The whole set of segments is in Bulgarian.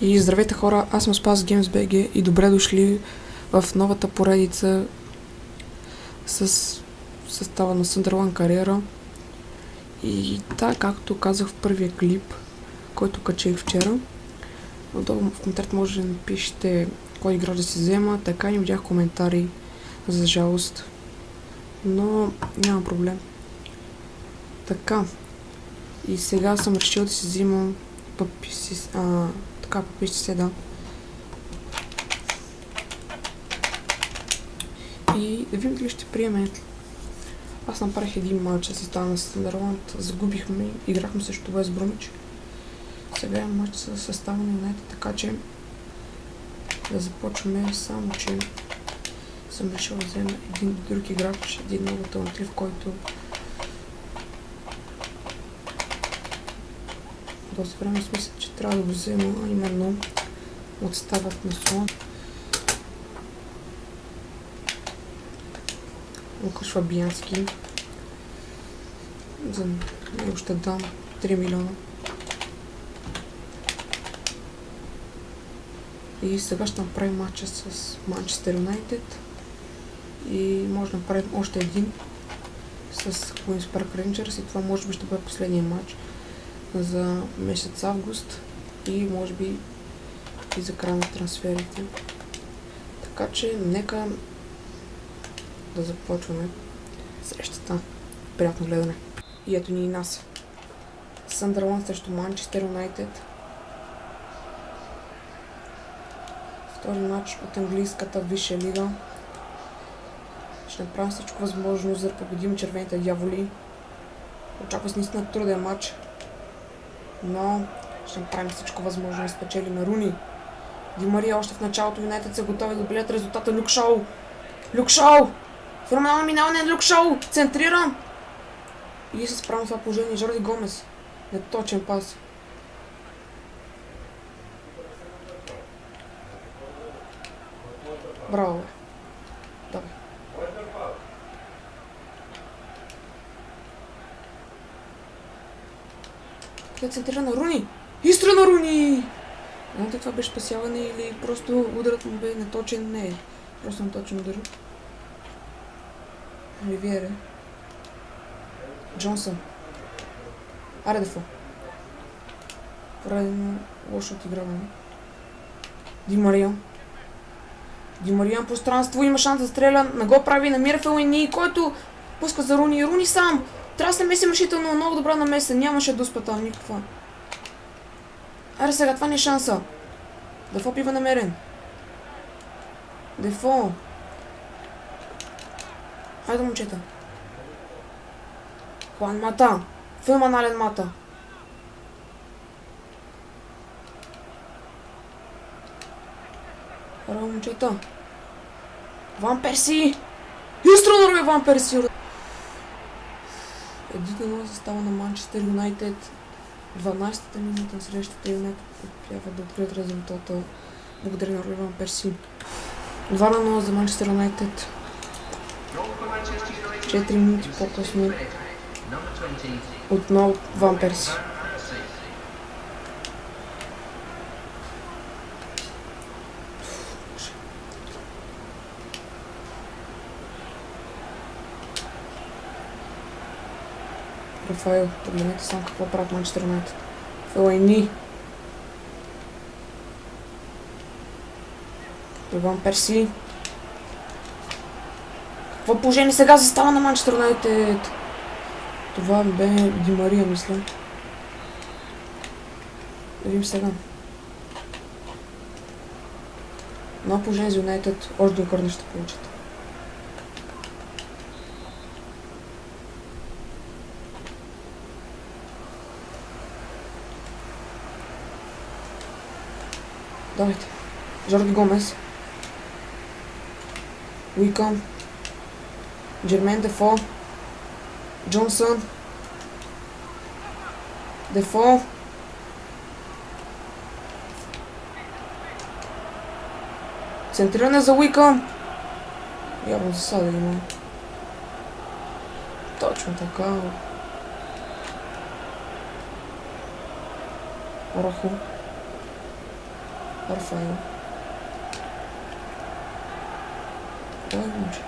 И здравейте хора, аз съм Спас GamesBG и добре дошли в новата поредица с състава на Sunderland кариера. И да, както казах в първия клип, който качих вчера, отдолу в коментар може да напишете кой играч да си взема, така не видях коментари, за жалост, но няма проблем. Така, и сега съм решил да си взимам папишти седа. И да видим дали ще приеме. Аз направих един матч с състава на Sunderland, загубихме, играхме срещу West Bromwich. Сега е матч с състава на Юнайтед, така че да започваме, само че съм решил да взема един друг играч, един много талантлив, който доста време смисъл, че трябва да го взема, именно отстават на Слон. Лукаш Фабиански. За него ще дам 3 милиона. И сега ще направим матча с Манчестър Юнайтед. И може да направим още един с Queen's Park Rangers. И това може би ще бъде последния матч за месец август. И може би и за края на трансферите. Така че нека да започваме срещата. Приятно гледане. И ето ни и нас. Sunderland срещу Манчестър Юнайтед. Втори матч от английската висша лига. Ще направим всичко възможно за да победим червените дяволи. Очаква се наистина труден матч. Но ще направим всичко възможно да спечелим Руни. Ди Мария още в началото. Юнайтед са готови да отбележат резултата. Люк Шоу! Люк Шоу! Феноменално минаване на Люк Шоу! Центриран! И се справим това положение. Жорди Гомес. Неточен пас. Браво, бе. Давай. Къде центриран на Руни? Истра на Руни! Знаете това беше спасяване или просто ударът му бе неточен? Не, просто неточен удар. Ривиера. Джонсън. Аре Дефо. Поредно лошо отиграване. Ди Мария. Ди Мария на пространство, има шанс да стреля. Не го прави, намира Фелини, който пуска за Руни. Руни сам. Трябва да се меси решително. Много добра намеса. Нямаше дуспа там никаква. Аре сега, това не е шанса. Дефо бива намерен. Дефо. Хайде, момчета. Хуан Мата. Феноменален Мата. Браво, момчета. Ван Перси. Истронор, бе, Ван Перси. 1-0 състава на Манчестър Юнайтед. 12-та минута на срещата Юнайтед успява да открият резултата. Благодаря на Ван Перси. 2-0 за Манчестър Юнайтед. 4 минути по-късно отново Ван Перси. Рафаел, погледнете само какво правят Манчестър Юнайтед. Фелайни. Ван Перси. Какво положение сега застава на Манчестър Юнайтед? Това бе Ди Мария, мисля. Да видим сега. Ново положение за Юнайтед. Още един кърна ще получат. Давайте. Жорди Гомес. Уикъм. Джермен Дефо. Джонсън. Дефо. Центриране за Уикъм. Явно засада има. Точно така. Рохо. Рафаел. Кой е момче?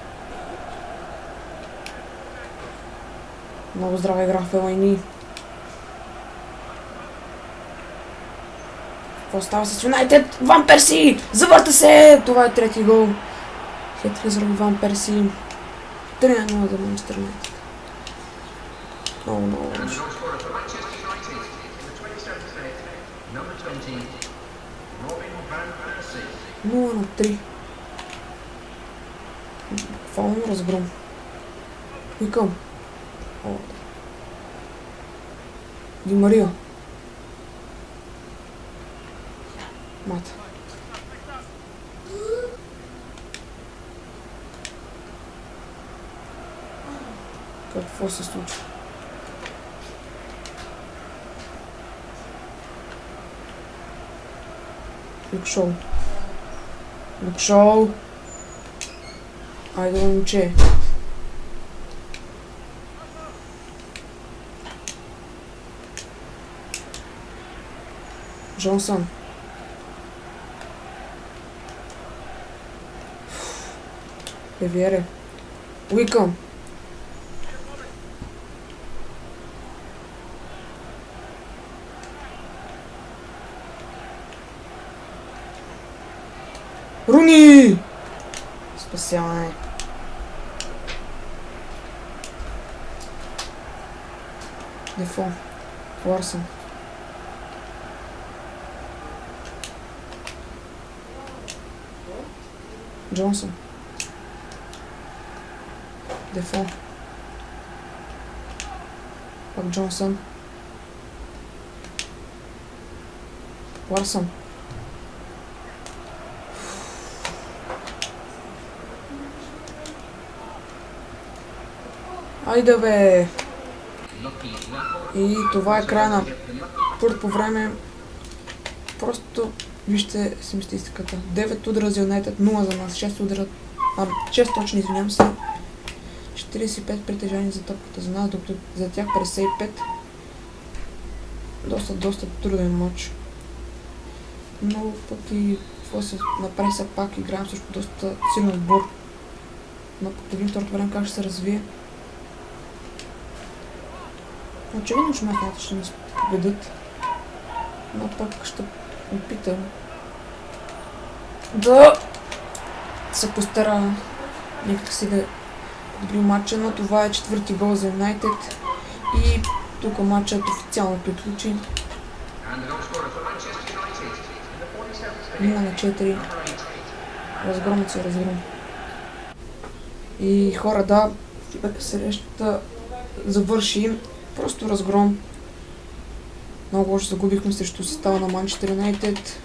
Много здрава игра в Елайни. Какво става с Юнайтед? Ван Перси! Завърта се! Това е трети гол. Хетри заради Ван Перси. 3-0 за Манчестър Юнайтед. Много лошо. 0-3. Буквално разгром. Викам. Ди Мария. Мата. Какво се случва? Люк Шоу. Айде, момче. Джонсън. Левиере. Уикъм. Руни! Спасяване. Дефо. Ларсън. Джонсън. Дефо. Пак Джонсън. Ларсън. Айде бе! И това е края на първото време. Просто вижте статистиката. 9 удара за Юнайтед, 0 за нас, 6 удара, 6 точно, извинявам се. 45 притежания за топката за нас, докато за тях 55. Доста труден матч. Много пъти какво се направи, все пак играем също доста силен отбор. Но пък да видим второто време как ще се развие. Очевидно, че махната ще ни победят. Но пък ще опитам да се постара някак си да подобри матча, но това е четвърти гол за Юнайтед и тук матчът официално приключи. 0-4. Разгромът се разгром. И хора, да, срещата завърши. Просто разгром. Много лошо загубихме срещу състава на Манчестър Юнайтед.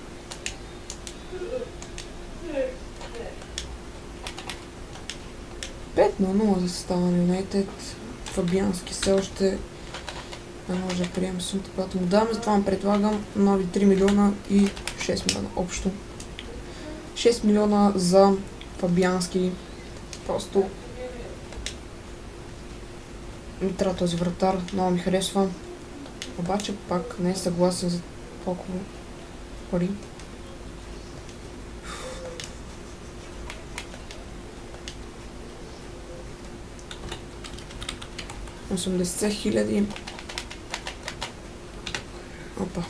Пет на 0 за състава на Юнайтед. Фабиански все още не може да приема сумата, която му даваме. Затова му предлагам нови 3 милиона и 6 милиона общо. 6 милиона за Фабиански. Просто ми трябва този вратар. Много ми харесва. Обаче пак не е съгласен за толкова пари. $80,000. Опа.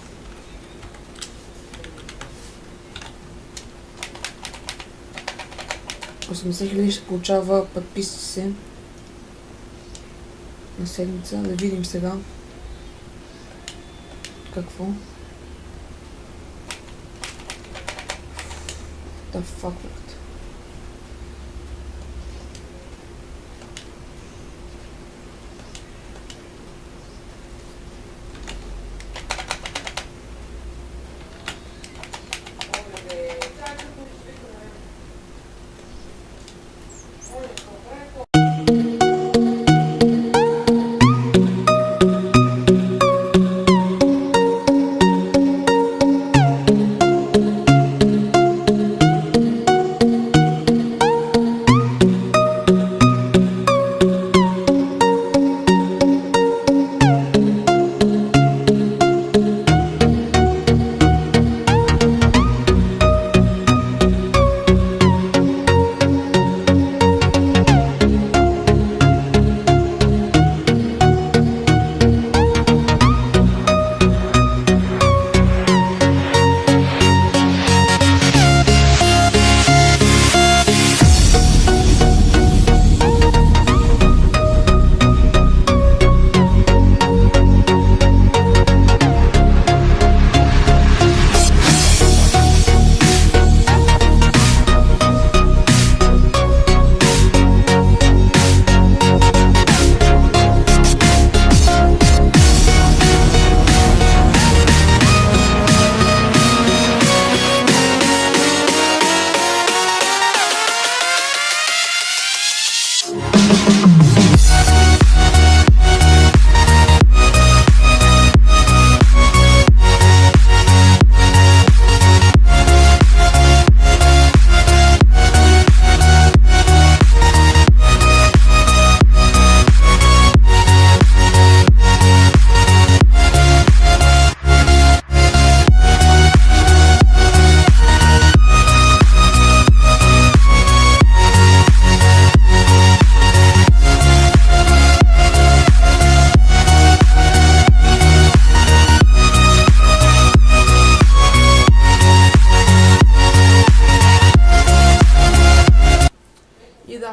$80,000 ще получава, подписи се на седмица. Да видим сега какво. Да, факт.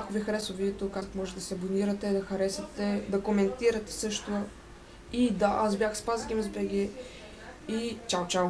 Ако ви харесва видеото, как може да се абонирате, да харесате, да коментирате също. И да, аз бях Спас GamesBG и чао, чао!